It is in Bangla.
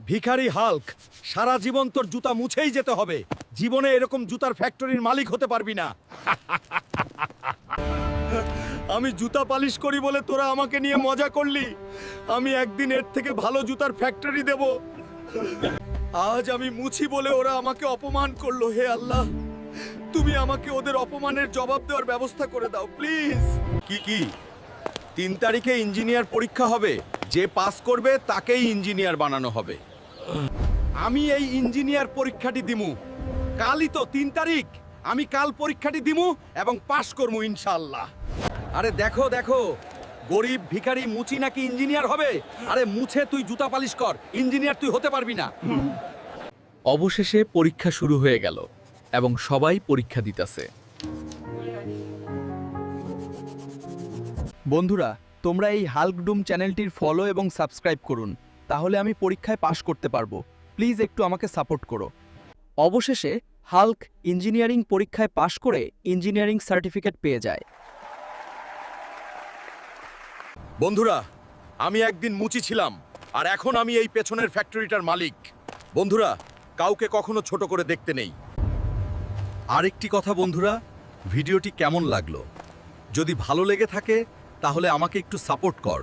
ভিখারি হাল্ক, সারা জীবন তোর জুতা মুছেই যেতে হবে। জীবনে এরকম জুতার ফ্যাক্টরির মালিক হতে পারবি না। আমি জুতা পালিশ করি বলে তোরা আমাকে নিয়ে মজা করলি। আমি একদিন এর থেকে ভালো জুতার ফ্যাক্টরি দেব। আজ আমি মুছি বলে ওরা আমাকে অপমান করলো। হে আল্লাহ, তুমি আমাকে ওদের অপমানের জবাব দেওয়ার ব্যবস্থা করে দাও প্লিজ। কি 3 তারিখে ইঞ্জিনিয়ার পরীক্ষা হবে, যে পাস করবে তাকেই ইঞ্জিনিয়ার বানানো হবে। আমি এই ইঞ্জিনিয়ার পরীক্ষাটি দিমু। কালই তো 3 তারিখ, আমি কাল পরীক্ষাটি দিমু এবং পাস করবো ইনশাআল্লাহ। আরে দেখো দেখো, গরিব ভিখারি মুচি নাকি ইঞ্জিনিয়ার হবে? আরে মুছে তুই জুতা পালিশ কর, ইঞ্জিনিয়ার তুই হতে পারবি না। অবশেষে পরীক্ষা শুরু হয়ে গেল এবং সবাই পরীক্ষা দিতেছে। বন্ধুরা, তোমরা এই হাল্কডুম চ্যানেলটির ফলো এবং সাবস্ক্রাইব করুন, তাহলে আমি পরীক্ষায় পাশ করতে পারবো। প্লিজ একটু আমাকে সাপোর্ট করো। অবশেষে হাল্ক ইঞ্জিনিয়ারিং পরীক্ষায় পাশ করে ইঞ্জিনিয়ারিং সার্টিফিকেট পেয়ে যায়। বন্ধুরা, আমি একদিন মুচি ছিলাম আর এখন আমি এই পেছনের ফ্যাক্টরিটার মালিক। বন্ধুরা, কাউকে কখনো ছোট করে দেখতে নেই। আরেকটি কথা বন্ধুরা, ভিডিওটি কেমন লাগলো? যদি ভালো লেগে থাকে তাহলে আমাকে একটু সাপোর্ট কর।